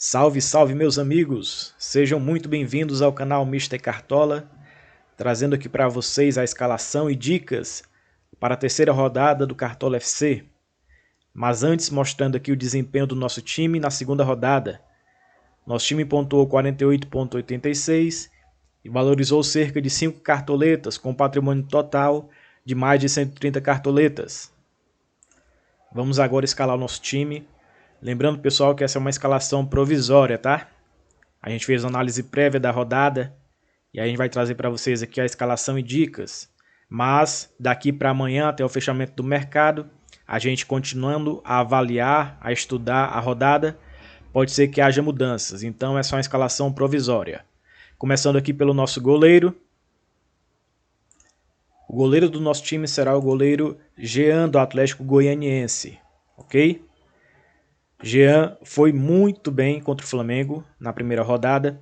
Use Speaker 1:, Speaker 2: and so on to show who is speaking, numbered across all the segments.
Speaker 1: Salve, salve meus amigos! Sejam muito bem-vindos ao canal Mister Cartola, trazendo aqui para vocês a escalação e dicas para a terceira rodada do Cartola FC. Mas antes, mostrando aqui o desempenho do nosso time na segunda rodada. Nosso time pontuou 48,86 e valorizou cerca de 5 cartoletas, com patrimônio total de mais de 130 cartoletas. Vamos agora escalar o nosso time. Lembrando, pessoal, que essa é uma escalação provisória, tá? A gente fez uma análise prévia da rodada e aí a gente vai trazer para vocês aqui a escalação e dicas. Mas daqui para amanhã, até o fechamento do mercado, a gente continuando a avaliar, a estudar a rodada, pode ser que haja mudanças. Então é só uma escalação provisória. Começando aqui pelo nosso goleiro. O goleiro do nosso time será o goleiro Jean do Atlético Goianiense, ok? Jean foi muito bem contra o Flamengo na primeira rodada.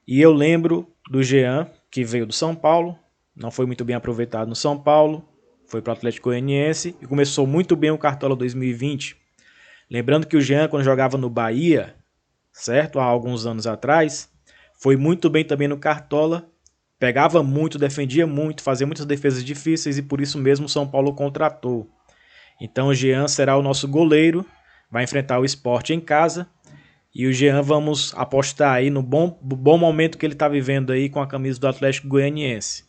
Speaker 1: E eu lembro do Jean, que veio do São Paulo, não foi muito bem aproveitado no São Paulo, foi para o Atlético Goianiense e começou muito bem o Cartola 2020. Lembrando que o Jean, quando jogava no Bahia, certo? Há alguns anos atrás, foi muito bem também no Cartola, pegava muito, defendia muito, fazia muitas defesas difíceis e por isso mesmo o São Paulo o contratou. Então o Jean será o nosso goleiro, vai enfrentar o Sport em casa. E o Jean vamos apostar aí no bom momento que ele está vivendo aí com a camisa do Atlético Goianiense.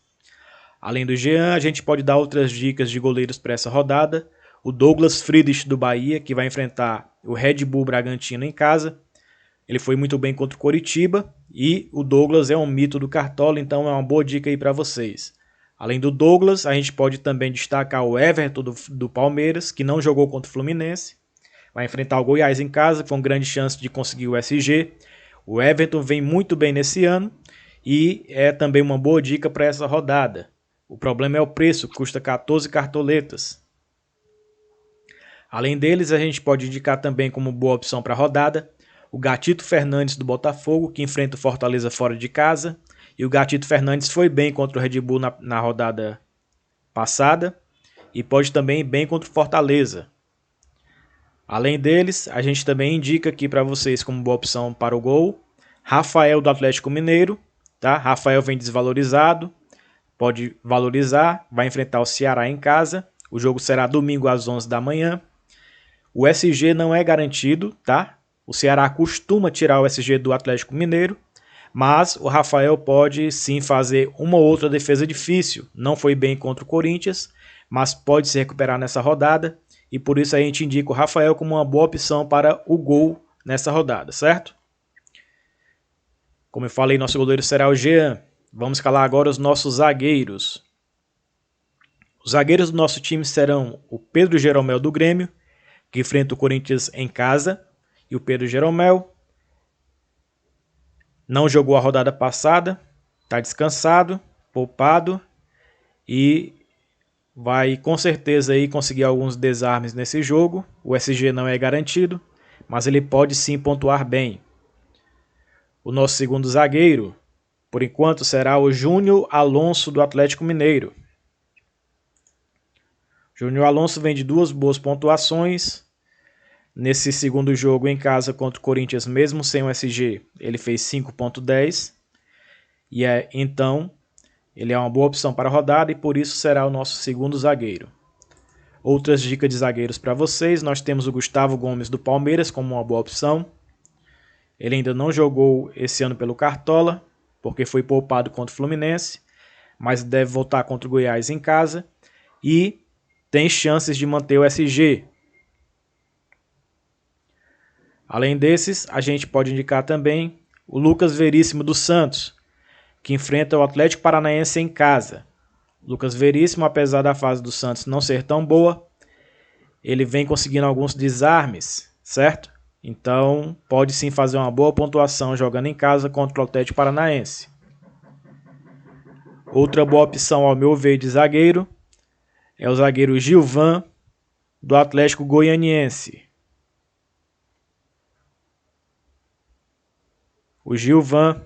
Speaker 1: Além do Jean, a gente pode dar outras dicas de goleiros para essa rodada. O Douglas Friedrich do Bahia, que vai enfrentar o Red Bull Bragantino em casa. Ele foi muito bem contra o Coritiba e o Douglas é um mito do Cartola, então é uma boa dica aí para vocês. Além do Douglas, a gente pode também destacar o Everton do Palmeiras, que não jogou contra o Fluminense. Vai enfrentar o Goiás em casa, com grande chance de conseguir o SG. O Everton vem muito bem nesse ano e é também uma boa dica para essa rodada. O problema é o preço, custa 14 cartoletas. Além deles, a gente pode indicar também como boa opção para a rodada o Gatito Fernandes do Botafogo, que enfrenta o Fortaleza fora de casa. E o Gatito Fernandes foi bem contra o Red Bull na rodada passada e pode também ir bem contra o Fortaleza. Além deles, a gente também indica aqui para vocês como boa opção para o gol, Rafael do Atlético Mineiro, tá? Rafael vem desvalorizado, pode valorizar, vai enfrentar o Ceará em casa, o jogo será domingo às 11 da manhã. O SG não é garantido, tá? O Ceará costuma tirar o SG do Atlético Mineiro, mas o Rafael pode sim fazer uma ou outra defesa difícil, não foi bem contra o Corinthians, mas pode se recuperar nessa rodada. E por isso a gente indica o Rafael como uma boa opção para o gol nessa rodada, certo? Como eu falei, nosso goleiro será o Jean. Vamos escalar agora os nossos zagueiros. Os zagueiros do nosso time serão o Pedro Jeromel do Grêmio, que enfrenta o Corinthians em casa. E o Pedro Jeromel não jogou a rodada passada, está descansado, poupado e vai com certeza aí conseguir alguns desarmes nesse jogo. O SG não é garantido, mas ele pode sim pontuar bem. O nosso segundo zagueiro, por enquanto, será o Júnior Alonso do Atlético Mineiro. Júnior Alonso vem de duas boas pontuações. Nesse segundo jogo em casa contra o Corinthians, mesmo sem o SG, ele fez 5,10. Então, ele é uma boa opção para a rodada e por isso será o nosso segundo zagueiro. Outras dicas de zagueiros para vocês, nós temos o Gustavo Gomes do Palmeiras como uma boa opção. Ele ainda não jogou esse ano pelo Cartola, porque foi poupado contra o Fluminense, mas deve voltar contra o Goiás em casa e tem chances de manter o SG. Além desses, a gente pode indicar também o Lucas Veríssimo do Santos, que enfrenta o Atlético Paranaense em casa. Lucas Veríssimo, apesar da fase do Santos não ser tão boa, ele vem conseguindo alguns desarmes, certo? Então, pode sim fazer uma boa pontuação jogando em casa contra o Atlético Paranaense. Outra boa opção, ao meu ver, de zagueiro é o zagueiro Gilvan, do Atlético Goianiense. O Gilvan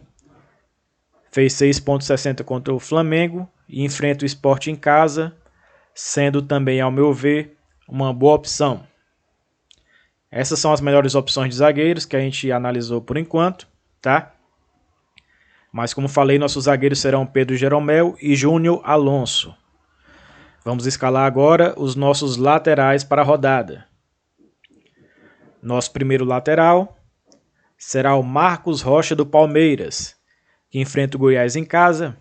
Speaker 1: fez 6,60 contra o Flamengo e enfrenta o Sport em casa, sendo também, ao meu ver, uma boa opção. Essas são as melhores opções de zagueiros que a gente analisou por enquanto, tá? Mas como falei, nossos zagueiros serão Pedro Jeromel e Júnior Alonso. Vamos escalar agora os nossos laterais para a rodada. Nosso primeiro lateral será o Marcos Rocha do Palmeiras, que enfrenta o Goiás em casa.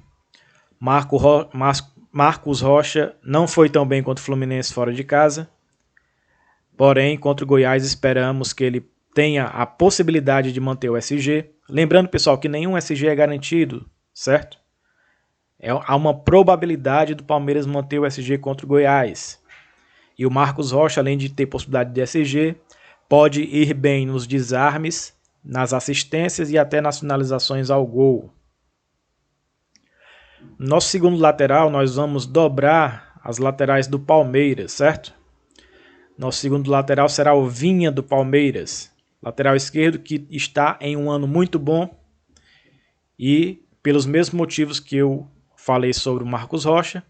Speaker 1: Marcos Rocha não foi tão bem contra o Fluminense fora de casa. Porém, contra o Goiás esperamos que ele tenha a possibilidade de manter o SG. Lembrando, pessoal, que nenhum SG é garantido, certo? Há uma probabilidade do Palmeiras manter o SG contra o Goiás. E o Marcos Rocha, além de ter possibilidade de SG, pode ir bem nos desarmes, nas assistências e até nas finalizações ao gol. Nosso segundo lateral, nós vamos dobrar as laterais do Palmeiras, certo? Nosso segundo lateral será o Vinha do Palmeiras. Lateral esquerdo que está em um ano muito bom. E pelos mesmos motivos que eu falei sobre o Marcos Rocha,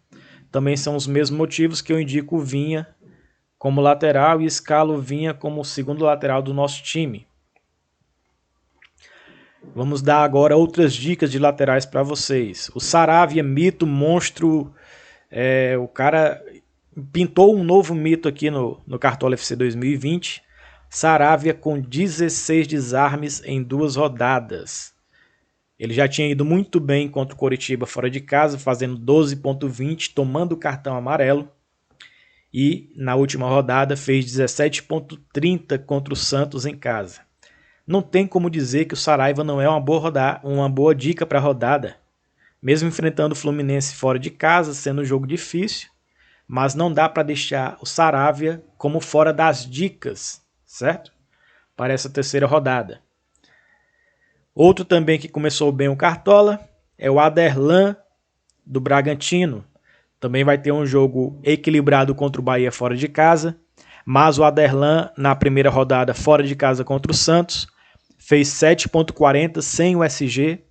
Speaker 1: também são os mesmos motivos que eu indico o Vinha como lateral e escalo o Vinha como segundo lateral do nosso time. Vamos dar agora outras dicas de laterais para vocês. O Saravia, mito, monstro, o cara pintou um novo mito aqui no Cartola FC 2020. Saravia com 16 desarmes em 2 rodadas. Ele já tinha ido muito bem contra o Coritiba fora de casa, fazendo 12.20, tomando o cartão amarelo. E na última rodada fez 17.30 contra o Santos em casa. Não tem como dizer que o Saraiva não é uma boa dica para a rodada. Mesmo enfrentando o Fluminense fora de casa, sendo um jogo difícil, mas não dá para deixar o Saravia como fora das dicas, certo? Para essa terceira rodada. Outro também que começou bem o Cartola é o Aderlan do Bragantino. Também vai ter um jogo equilibrado contra o Bahia fora de casa, mas o Aderlan na primeira rodada fora de casa contra o Santos fez 7.40 sem o SG,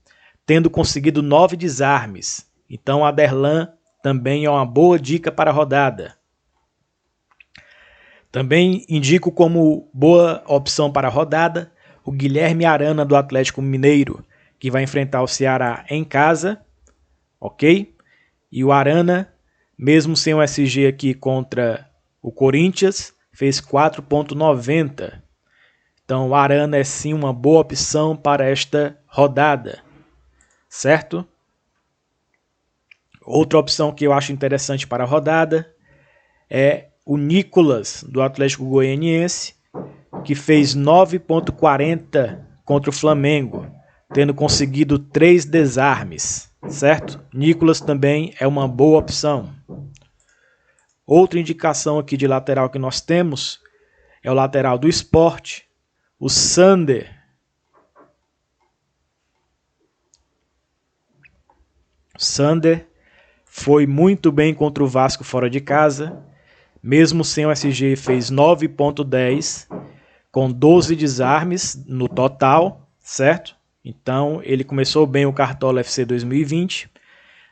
Speaker 1: tendo conseguido 9 desarmes. Então o Aderlan também é uma boa dica para a rodada. Também indico como boa opção para a rodada o Guilherme Arana do Atlético Mineiro, que vai enfrentar o Ceará em casa, ok? E o Arana, mesmo sem o SG aqui contra o Corinthians, fez 4.90. Então o Arana é sim uma boa opção para esta rodada, certo? Outra opção que eu acho interessante para a rodada é o Nicolas do Atlético Goianiense, que fez 9.40 contra o Flamengo, tendo conseguido 3 desarmes, certo? Nicolas também é uma boa opção. Outra indicação aqui de lateral que nós temos é o lateral do Sport, o Sander. Sander foi muito bem contra o Vasco fora de casa, mesmo sem o SG fez 9.10, com 12 desarmes no total, certo? Então ele começou bem o Cartola FC 2020,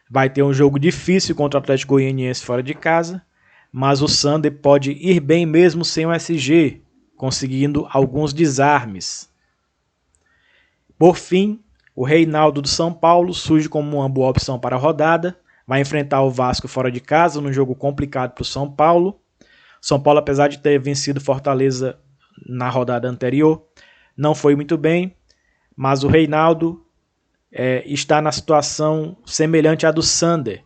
Speaker 1: vai ter um jogo difícil contra o Atlético Goianiense fora de casa, mas o Sander pode ir bem mesmo sem o SG, conseguindo alguns desarmes. Por fim, o Reinaldo do São Paulo surge como uma boa opção para a rodada, vai enfrentar o Vasco fora de casa, num jogo complicado para o São Paulo. São Paulo, apesar de ter vencido Fortaleza na rodada anterior, não foi muito bem, mas o Reinaldo está na situação semelhante à do Sander.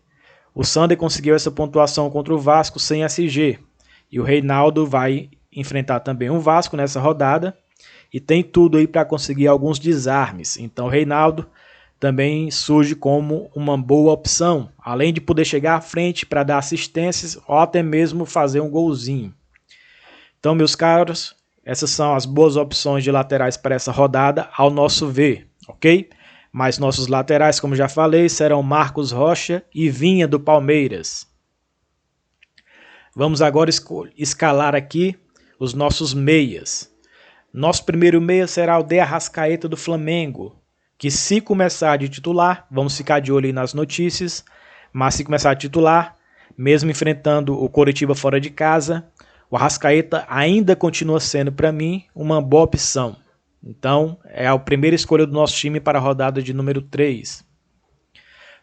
Speaker 1: O Sander conseguiu essa pontuação contra o Vasco sem SG, e o Reinaldo vai enfrentar também o Vasco nessa rodada, e tem tudo aí para conseguir alguns desarmes. Então o Reinaldo também surge como uma boa opção, além de poder chegar à frente para dar assistências ou até mesmo fazer um golzinho. Então, meus caros, essas são as boas opções de laterais para essa rodada, ao nosso ver, ok? Mas nossos laterais, como já falei, serão Marcos Rocha e Vinha do Palmeiras. Vamos agora escalar aqui os nossos meias. Nosso primeiro meia será o De Arrascaeta do Flamengo, que se começar de titular, vamos ficar de olho aí nas notícias, mas se começar de titular, mesmo enfrentando o Coritiba fora de casa, o Arrascaeta ainda continua sendo, para mim, uma boa opção. Então, é a primeira escolha do nosso time para a rodada de número 3.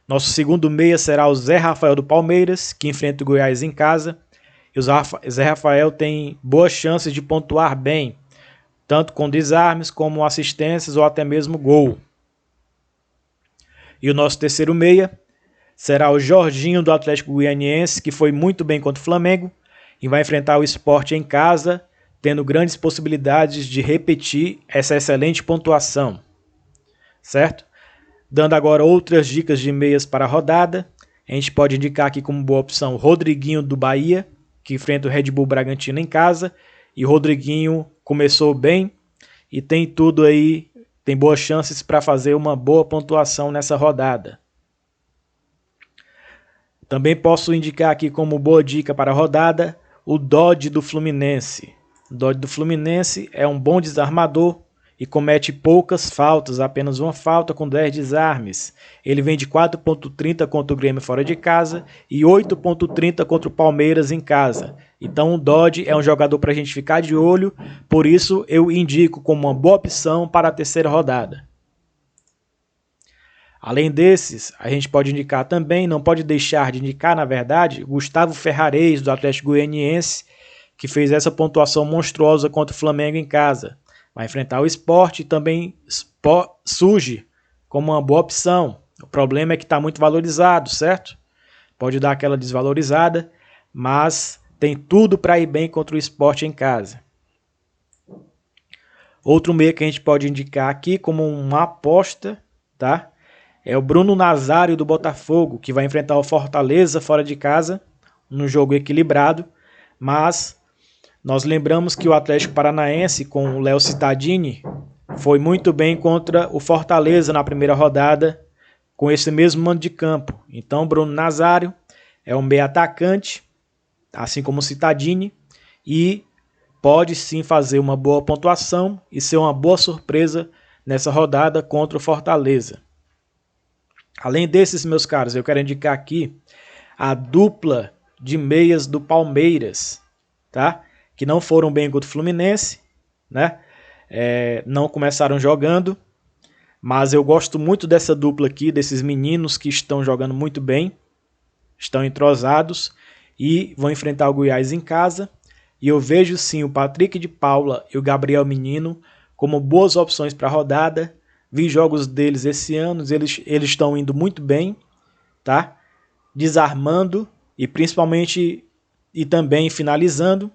Speaker 1: Nosso segundo meia será o Zé Rafael do Palmeiras, que enfrenta o Goiás em casa. E o Zé Rafael tem boas chances de pontuar bem, tanto com desarmes como assistências ou até mesmo gol. E o nosso terceiro meia será o Jorginho do Atlético Goianiense, que foi muito bem contra o Flamengo e vai enfrentar o Sport em casa, tendo grandes possibilidades de repetir essa excelente pontuação. Certo? Dando agora outras dicas de meias para a rodada, a gente pode indicar aqui como boa opção o Rodriguinho do Bahia, que enfrenta o Red Bull Bragantino em casa, e o Rodriguinho começou bem e tem tudo aí, tem boas chances para fazer uma boa pontuação nessa rodada. Também posso indicar aqui como boa dica para a rodada o Dodge do Fluminense. O Dodge do Fluminense é um bom desarmador e comete poucas faltas, apenas uma falta com 10 desarmes. Ele vem de 4.30 contra o Grêmio fora de casa e 8.30 contra o Palmeiras em casa. Então o Dodge é um jogador para a gente ficar de olho, por isso eu indico como uma boa opção para a terceira rodada. Além desses, a gente pode indicar também, não pode deixar de indicar, na verdade, Gustavo Ferrares, do Atlético Goianiense, que fez essa pontuação monstruosa contra o Flamengo em casa. Vai enfrentar o Sport e também surge como uma boa opção. O problema é que está muito valorizado, certo? Pode dar aquela desvalorizada, mas tem tudo para ir bem contra o Sport em casa. Outro meio que a gente pode indicar aqui como uma aposta, tá? É o Bruno Nazário do Botafogo, que vai enfrentar o Fortaleza fora de casa, num jogo equilibrado, mas nós lembramos que o Atlético Paranaense, com o Léo Cittadini, foi muito bem contra o Fortaleza na primeira rodada, com esse mesmo mando de campo. Então, o Bruno Nazário é um meio atacante, assim como o Cittadini, e pode sim fazer uma boa pontuação e ser uma boa surpresa nessa rodada contra o Fortaleza. Além desses, meus caros, eu quero indicar aqui a dupla de meias do Palmeiras, tá? Que não foram bem contra o Fluminense, né? Não começaram jogando, mas eu gosto muito dessa dupla aqui, desses meninos que estão jogando muito bem, estão entrosados e vão enfrentar o Goiás em casa. E eu vejo sim o Patrick de Paula e o Gabriel Menino como boas opções para a rodada. Vi jogos deles esse ano, eles estão indo muito bem, tá? Desarmando e principalmente e também finalizando,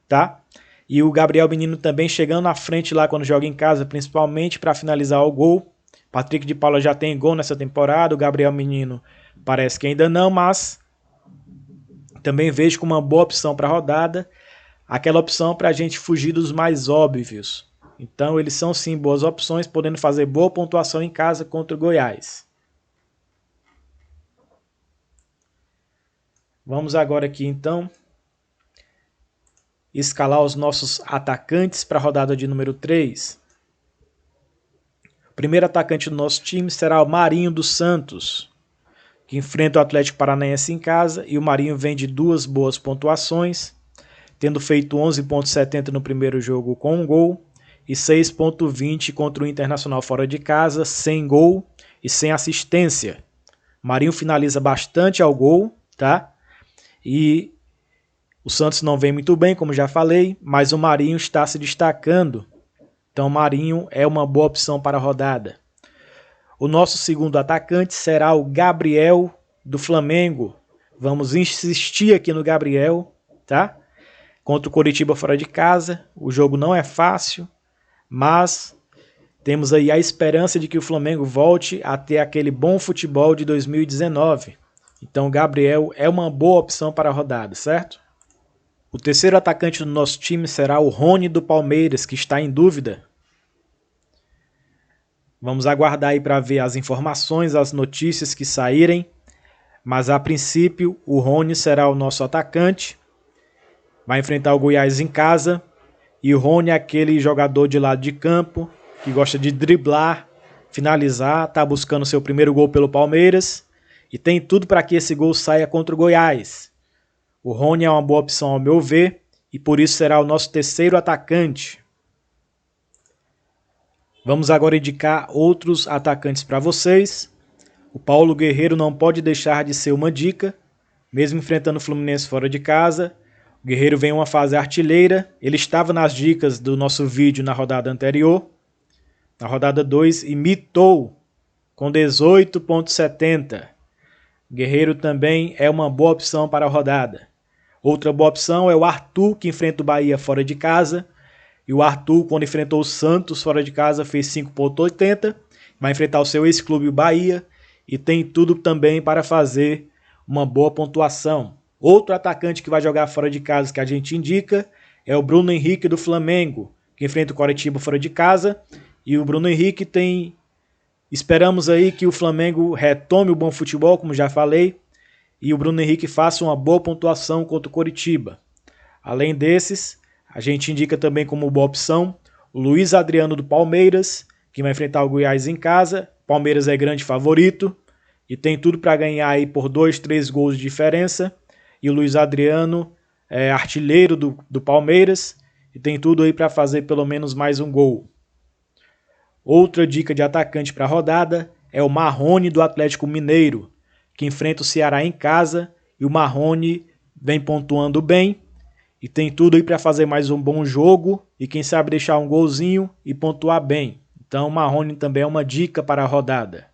Speaker 1: tá? E o Gabriel Menino também chegando à frente lá quando joga em casa, principalmente para finalizar o gol. Patrick de Paula já tem gol nessa temporada, o Gabriel Menino parece que ainda não, mas também vejo como uma boa opção para a rodada, aquela opção para a gente fugir dos mais óbvios. Então eles são sim boas opções, podendo fazer boa pontuação em casa contra o Goiás. Vamos agora aqui então escalar os nossos atacantes para a rodada de número 3. O primeiro atacante do nosso time será o Marinho dos Santos, que enfrenta o Atlético Paranaense em casa, e o Marinho vem de 2 boas pontuações, tendo feito 11.70 no primeiro jogo com um gol, e 6.20 contra o Internacional fora de casa, sem gol e sem assistência. Marinho finaliza bastante ao gol, tá? E o Santos não vem muito bem, como já falei, mas o Marinho está se destacando. Então o Marinho é uma boa opção para a rodada. O nosso segundo atacante será o Gabriel do Flamengo. Vamos insistir aqui no Gabriel, tá? Contra o Coritiba fora de casa. O jogo não é fácil, mas temos aí a esperança de que o Flamengo volte a ter aquele bom futebol de 2019. Então o Gabriel é uma boa opção para a rodada, certo? O terceiro atacante do nosso time será o Rony do Palmeiras, que está em dúvida. Vamos aguardar aí para ver as informações, as notícias que saírem. Mas a princípio o Rony será o nosso atacante. Vai enfrentar o Goiás em casa. E o Rony é aquele jogador de lado de campo que gosta de driblar, finalizar, está buscando seu primeiro gol pelo Palmeiras e tem tudo para que esse gol saia contra o Goiás. O Rony é uma boa opção ao meu ver e por isso será o nosso terceiro atacante. Vamos agora indicar outros atacantes para vocês. O Paulo Guerreiro não pode deixar de ser uma dica, mesmo enfrentando o Fluminense fora de casa. O Guerreiro vem em uma fase artilheira, ele estava nas dicas do nosso vídeo na rodada anterior. Na rodada 2, imitou com 18,70. Guerreiro também é uma boa opção para a rodada. Outra boa opção é o Arthur, que enfrenta o Bahia fora de casa. E o Arthur, quando enfrentou o Santos fora de casa, fez 5,80. Vai enfrentar o seu ex-clube, o Bahia. E tem tudo também para fazer uma boa pontuação. Outro atacante que vai jogar fora de casa que a gente indica é o Bruno Henrique do Flamengo, que enfrenta o Coritiba fora de casa. E o Bruno Henrique tem... Esperamos aí que o Flamengo retome o bom futebol, como já falei, e o Bruno Henrique faça uma boa pontuação contra o Coritiba. Além desses, a gente indica também como boa opção o Luiz Adriano do Palmeiras, que vai enfrentar o Goiás em casa. Palmeiras é grande favorito e tem tudo para ganhar aí por 2, 3 gols de diferença. E o Luiz Adriano é artilheiro do Palmeiras e tem tudo aí para fazer pelo menos mais um gol. Outra dica de atacante para a rodada é o Marrone do Atlético Mineiro, que enfrenta o Ceará em casa, e o Marrone vem pontuando bem e tem tudo aí para fazer mais um bom jogo e quem sabe deixar um golzinho e pontuar bem. Então o Marrone também é uma dica para a rodada.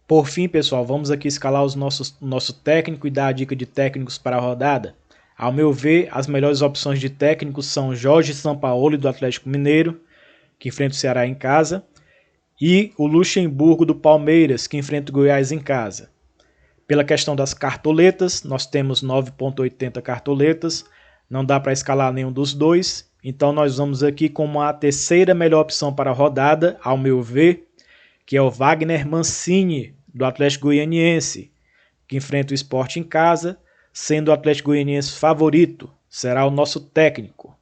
Speaker 1: Por fim, pessoal, vamos aqui escalar o nosso técnico e dar a dica de técnicos para a rodada. Ao meu ver, as melhores opções de técnicos são Jorge Sampaoli do Atlético Mineiro, que enfrenta o Ceará em casa, e o Luxemburgo do Palmeiras, que enfrenta o Goiás em casa. Pela questão das cartoletas, nós temos 9,80 cartoletas, não dá para escalar nenhum dos dois, então nós vamos aqui com a terceira melhor opção para a rodada, ao meu ver, que é o Wagner Mancini do Atlético Goianiense, que enfrenta o Sport em casa, sendo o Atlético Goianiense favorito, será o nosso técnico.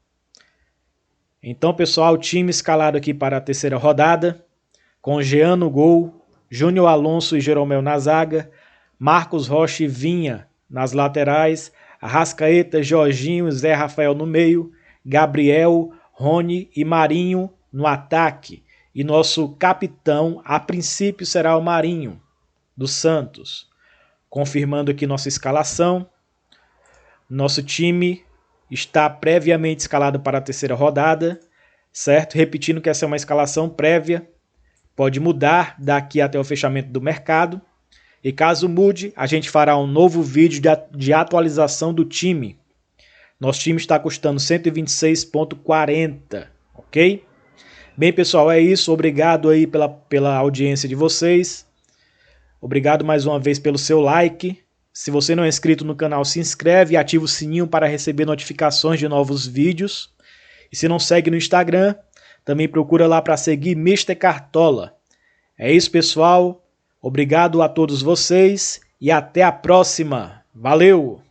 Speaker 1: Então, pessoal, o time escalado aqui para a terceira rodada, com Jean no gol, Júnior Alonso e Jeromel na zaga, Marcos Rocha e Vinha nas laterais, Arrascaeta, Jorginho e Zé Rafael no meio, Gabriel, Rony e Marinho no ataque. E nosso capitão, a princípio, será o Marinho, do Santos. Confirmando aqui nossa escalação. Nosso time está previamente escalado para a terceira rodada, certo? Repetindo que essa é uma escalação prévia, pode mudar daqui até o fechamento do mercado. E caso mude, a gente fará um novo vídeo de atualização do time. Nosso time está custando 126,40, ok? Bem, pessoal, é isso. Obrigado aí pela audiência de vocês. Obrigado mais uma vez pelo seu like. Se você não é inscrito no canal, se inscreve e ativa o sininho para receber notificações de novos vídeos. E se não segue no Instagram, também procura lá para seguir Mr. Cartola. É isso, pessoal. Obrigado a todos vocês e até a próxima. Valeu!